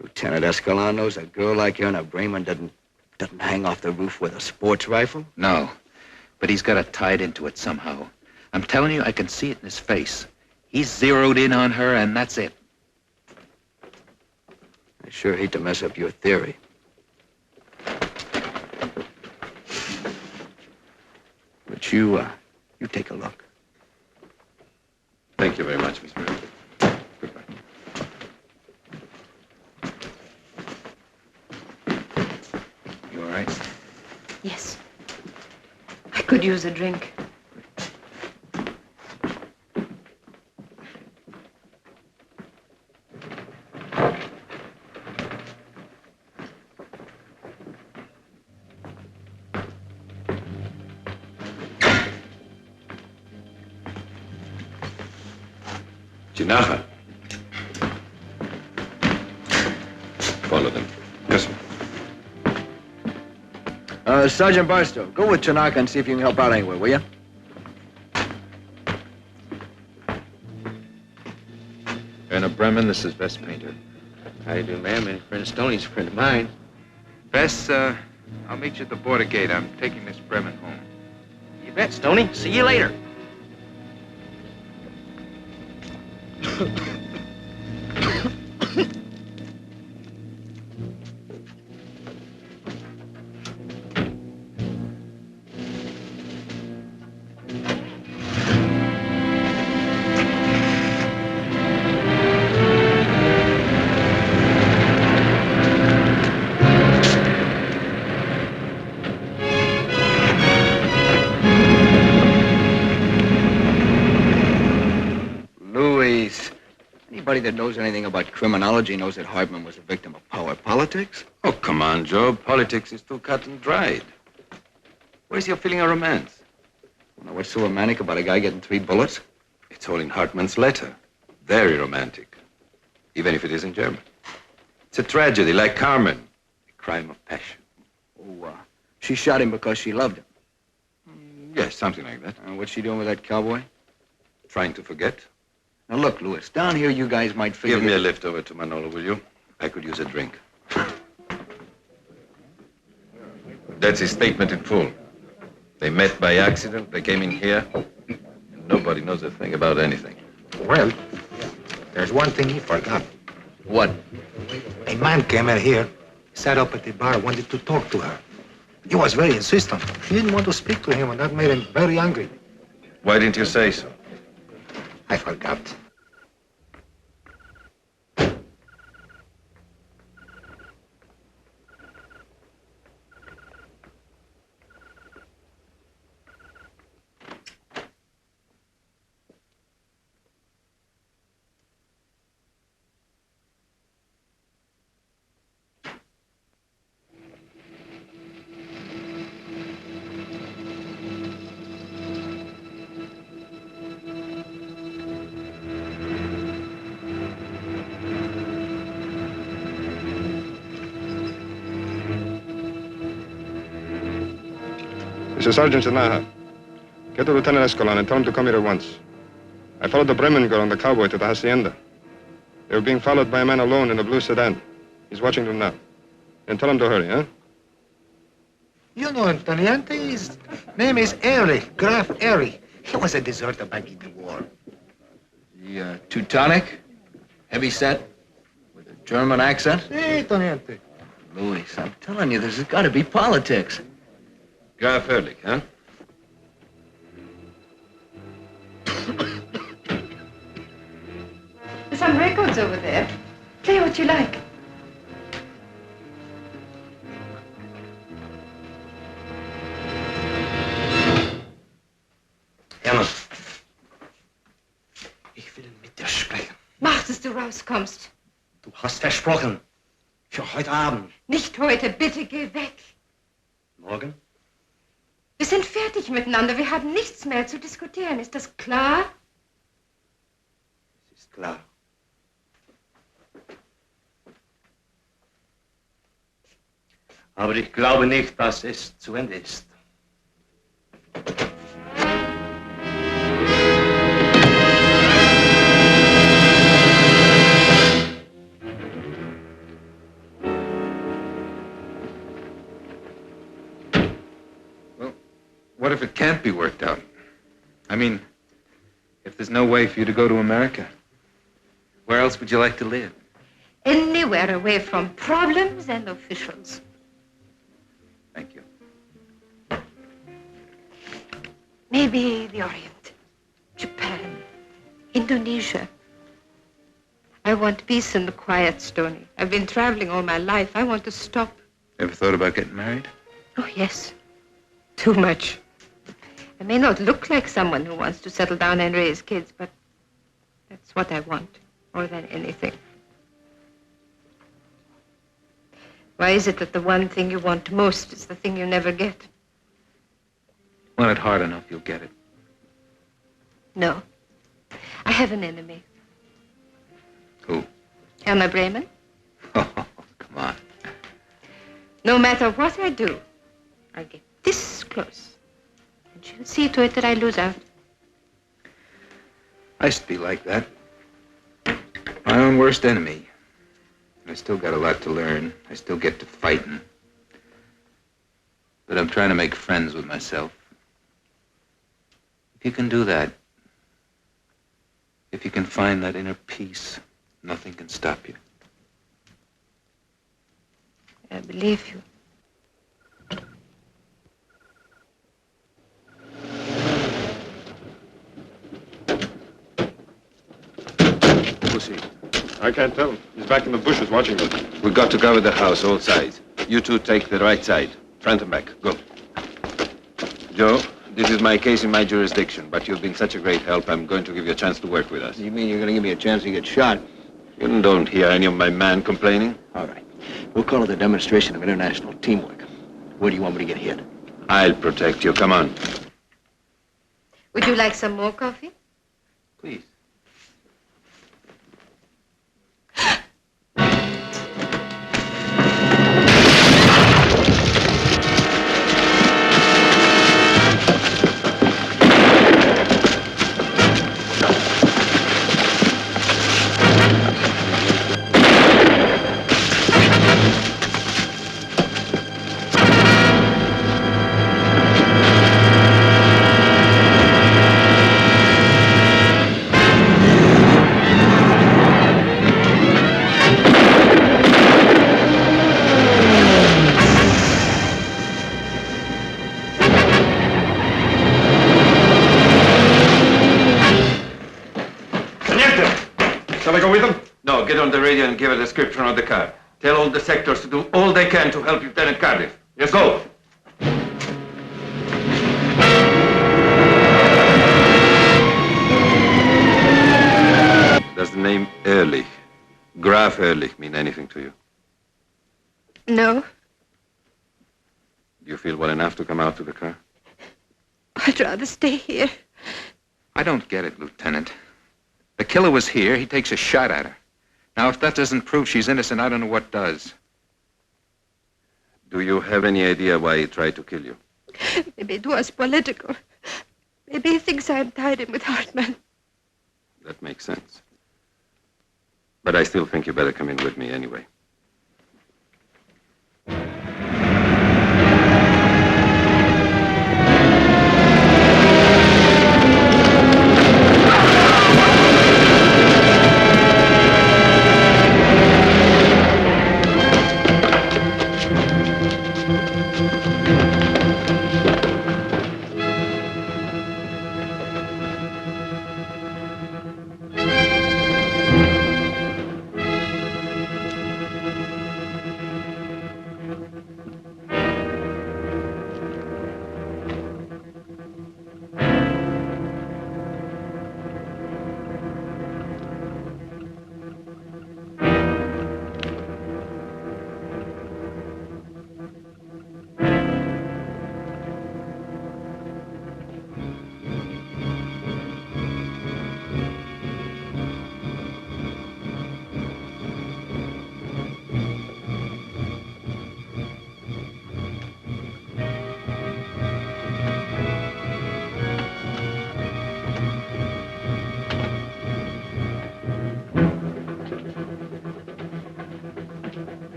Lieutenant Escalon knows a girl like you and a Bremen doesn't hang off the roof with a sports rifle? No, but he's got it tied into it somehow. I'm telling you, I can see it in his face. He's zeroed in on her, and that's it. I sure hate to mess up your theory. But you take a look. Thank you very much, Mr. Miller. Goodbye. You all right? Could use a drink. Chinaja. Follow them. Yes, sir. Sergeant Barstow, go with Tanaka and see if you can help out anywhere, will you? Erna Bremen, this is Bess Painter. How you do, ma'am? And friend Stoney's a friend of mine. Bess, I'll meet you at the border gate. I'm taking Miss Bremen home. You bet, Stoney. See you later. Anybody that knows anything about criminology knows that Hartman was a victim of power politics. Oh, come on, Joe. Politics is too cut and dried. Where's your feeling of romance? You know what's so romantic about a guy getting 3 bullets? It's all in Hartman's letter. Very romantic. Even if it isn't German. It's a tragedy, like Carmen. A crime of passion. Oh, she shot him because she loved him. Yes, something like that. What's she doing with that cowboy? Trying to forget. Now, look, Louis, down here you guys might figure... Give me a lift over to Manolo, will you? I could use a drink. That's his statement in full. They met by accident, they came in here, and nobody knows a thing about anything. Well, there's one thing he forgot. What? A man came in here, sat up at the bar, wanted to talk to her. He was very insistent. She didn't want to speak to him, and that made him very angry. Why didn't you say so? I forgot. This is Sergeant Chinaja. Get to Lieutenant Escalon and tell him to come here at once. I followed the Bremen girl and the cowboy to the hacienda. They were being followed by a man alone in a blue sedan. He's watching them now. And tell him to hurry, huh? You know him, Teniente. His name is Airy, Graf Airy. He was a deserter back in the war. The Teutonic, heavy set, with a German accent. Hey, Teniente. Louis, I'm telling you, there's got to be politics. Graf Ehrlich, huh? There's some records over there. Play what you like. Hermann, ich will mit dir sprechen. Mach, dass du rauskommst. Du hast versprochen. Für heute Abend. Nicht heute, bitte geh weg. Morgen? Wir sind fertig miteinander. Wir haben nichts mehr zu diskutieren. Ist das klar? Es ist klar. Aber ich glaube nicht, dass es zu Ende ist. What if it can't be worked out? I mean, if there's no way for you to go to America, where else would you like to live? Anywhere away from problems and officials. Thank you. Maybe the Orient, Japan, Indonesia. I want peace and the quiet, Stoney. I've been traveling all my life. I want to stop. Ever thought about getting married? Oh, yes. Too much. I may not look like someone who wants to settle down and raise kids, but that's what I want, more than anything. Why is it that the one thing you want most is the thing you never get? Want it hard enough, you'll get it. No. I have an enemy. Who? Helma Bremen. Oh, come on. No matter what I do, I'll get this close. And she'll see to it that I lose out. I used to be like that. My own worst enemy. I still got a lot to learn. I still get to fighting. But I'm trying to make friends with myself. If you can do that, if you can find that inner peace, nothing can stop you. I believe you. Who's he? I can't tell. He's back in the bushes watching us. We've got to cover the house, all sides. You two take the right side. Front and back. Go. Joe, this is my case in my jurisdiction, but you've been such a great help, I'm going to give you a chance to work with us. You mean you're going to give me a chance to get shot? You don't hear any of my men complaining? All right. We'll call it a demonstration of international teamwork. Where do you want me to get hit? I'll protect you. Come on. Would you like some more coffee? Please. Get on the radio and give a description of the car. Tell all the sectors to do all they can to help Lieutenant Cardiff. Yes, go. Does the name Ehrlich, Graf Ehrlich, mean anything to you? No. Do you feel well enough to come out to the car? I'd rather stay here. I don't get it, Lieutenant. The killer was here. He takes a shot at her. Now, if that doesn't prove she's innocent, I don't know what does. Do you have any idea why he tried to kill you? Maybe it was political. Maybe he thinks I'm tied in with Hartman. That makes sense. But I still think you better come in with me anyway.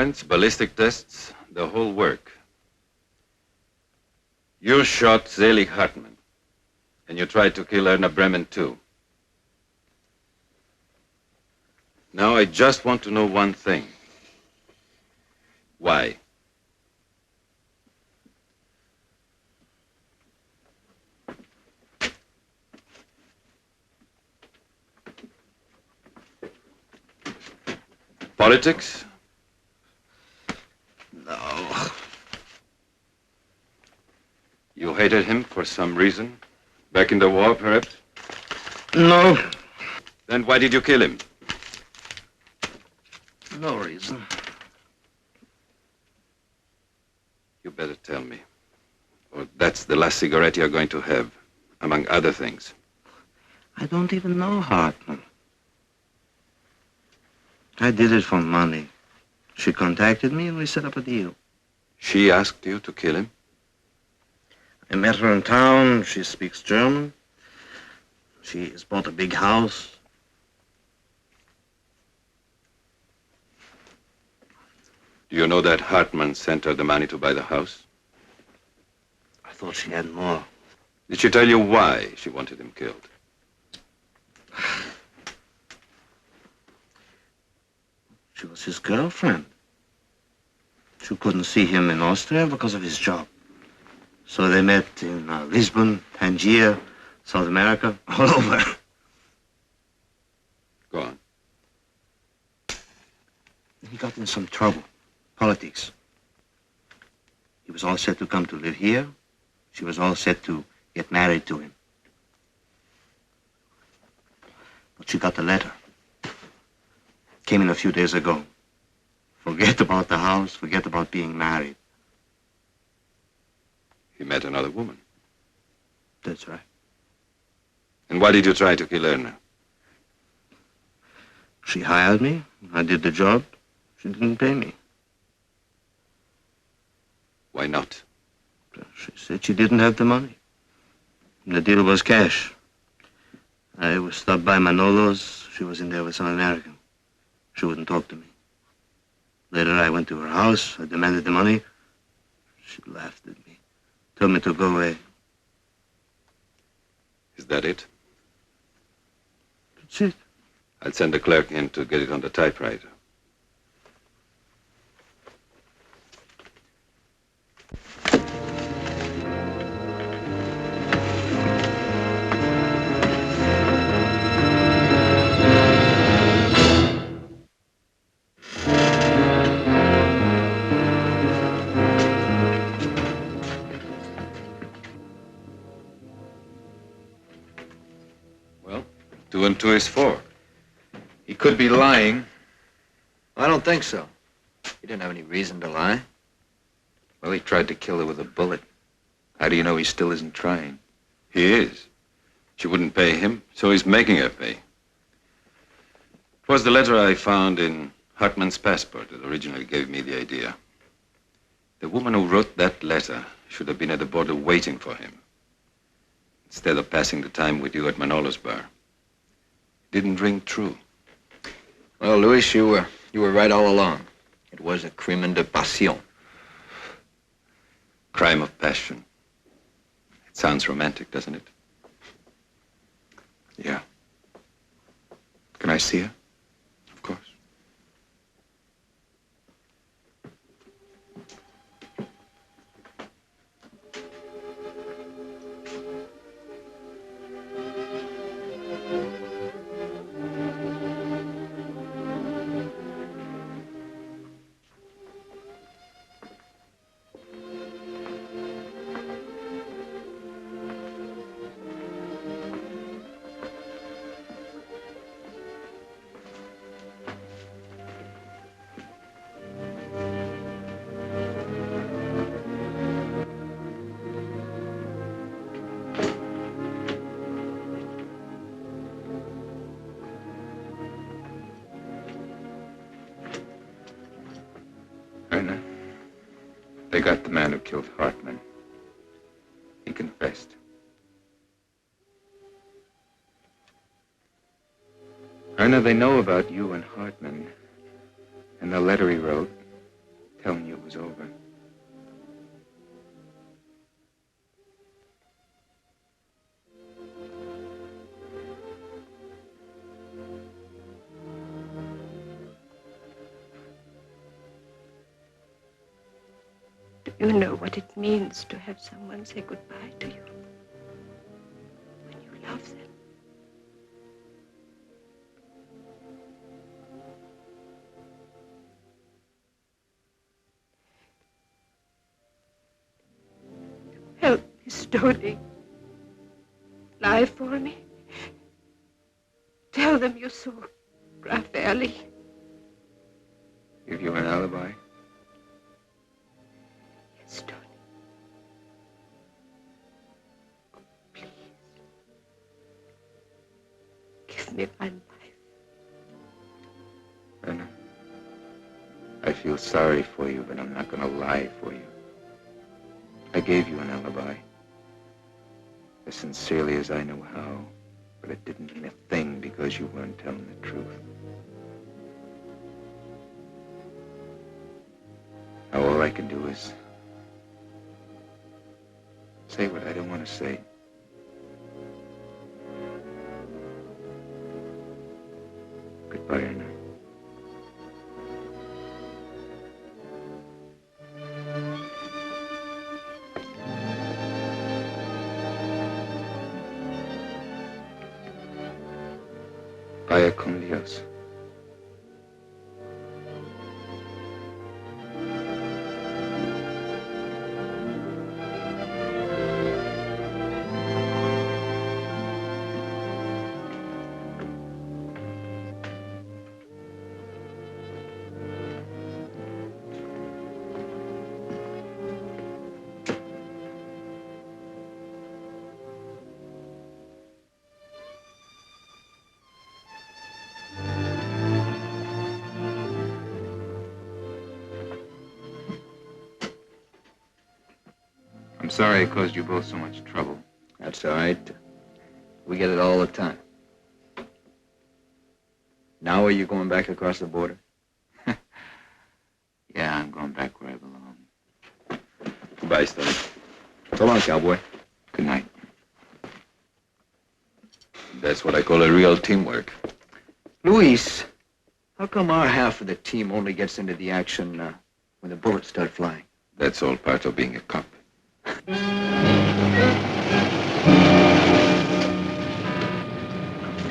Fingerprints, ballistic tests, the whole work. You shot Zelig Hartman, and you tried to kill Erna Bremen too. Now I just want to know one thing. Why? Politics? No. You hated him for some reason? Back in the war, perhaps? No. Then why did you kill him? No reason. You better tell me. Or that's the last cigarette you're going to have, among other things. I don't even know Hartman. I did it for money. She contacted me and we set up a deal. She asked you to kill him? I met her in town. She speaks German. She has bought a big house. Do you know that Hartman sent her the money to buy the house? I thought she had more. Did she tell you why she wanted him killed? She was his girlfriend. She couldn't see him in Austria because of his job. So they met in Lisbon, Tangier, South America, all over. Go on. He got in some trouble. Politics. He was all set to come to live here. She was all set to get married to him. But she got the letter. Came in a few days ago. Forget about the house, forget about being married. He met another woman. That's right. And why did you try to kill Erna? She hired me. I did the job. She didn't pay me. Why not? She said she didn't have the money. The deal was cash. I was stopped by Manolo's. She was in there with some American. She wouldn't talk to me. Later, I went to her house. I demanded the money. She laughed at me. Told me to go away. Is that it? That's it. I'll send the clerk in to get it on the typewriter. Two and two is four. He could be lying. I don't think so. He didn't have any reason to lie. Well, he tried to kill her with a bullet. How do you know he still isn't trying? He is. She wouldn't pay him, so he's making her pay. It was the letter I found in Hartman's passport that originally gave me the idea. The woman who wrote that letter should have been at the border waiting for him, instead of passing the time with you at Manolo's bar. It didn't ring true. Well, Luis, you were right all along. It was a crimen de passion. Crime of passion. It sounds romantic, doesn't it? Yeah. Can I see her? Of course. Erna, they got the man who killed Hartman. He confessed. Erna, they know about you and Hartman and the letter he wrote telling you it was over. Do you know what it means to have someone say goodbye to you when you love them? Help me, Stoney. Lie for me. Tell them you saw Raffaele. Give you an alibi? Yes, Tony. Oh, please. Give me my life. Anna, I feel sorry for you, but I'm not going to lie for you. I gave you an alibi. As sincerely as I know how, but it didn't mean a thing because you weren't telling the truth. Now all I can do is say what I don't want to say. Goodbye, Anna. Vaya con Dios. I'm sorry I caused you both so much trouble. That's all right. We get it all the time. Now are you going back across the border? Yeah, I'm going back where I belong. Goodbye, Stoney. So long, cowboy. Good night. That's what I call a real teamwork. Luis, how come our half of the team only gets into the action when the bullets start flying? That's all part of being a cop.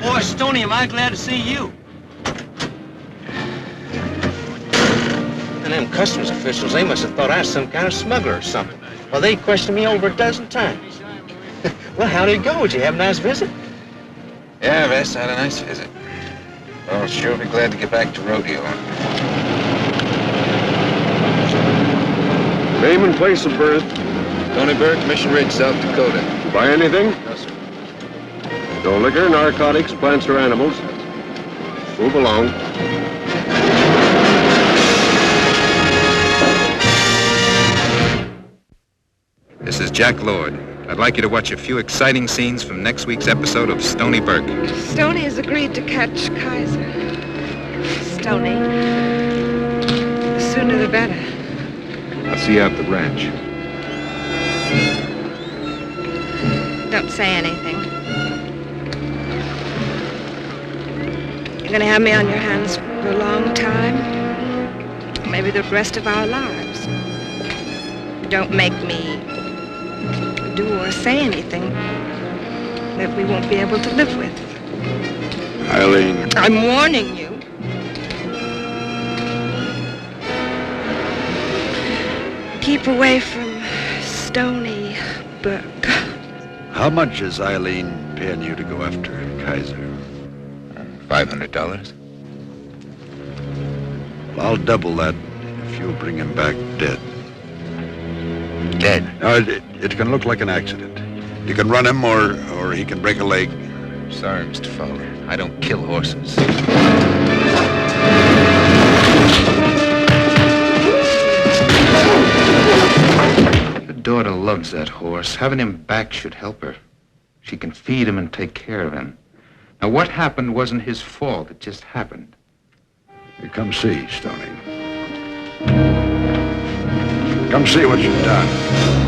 Boy, Stoney, am I glad to see you. And them customs officials, they must have thought I was some kind of smuggler or something. Well, they questioned me over a dozen times. Well, how'd it go? Did you have a nice visit? Yeah, Vest, I had a nice visit. I'll sure be glad to get back to Rodeo. Name and place of birth. Tony Burke, Mission Ridge, South Dakota. Buy anything? No, sir. No liquor, narcotics, plants, or animals. Move along. This is Jack Lord. I'd like you to watch a few exciting scenes from next week's episode of Stony Burke. Stoney has agreed to catch Kaiser. Stoney. The sooner the better. I'll see you at the ranch. Don't say anything. You're gonna have me on your hands for a long time. Maybe the rest of our lives. Don't make me do or say anything that we won't be able to live with. Eileen. I'm warning you. Keep away from Stony Burke. How much is Eileen paying you to go after Kaiser? $500. Well, I'll double that if you'll bring him back dead. Dead? No, it can look like an accident. You can run him or he can break a leg. Sorry, Mr. Fowler. I don't kill horses. Your daughter loves that horse. Having him back should help her. She can feed him and take care of him. Now, what happened wasn't his fault. It just happened. You come see, Stoney. Come see what you've done.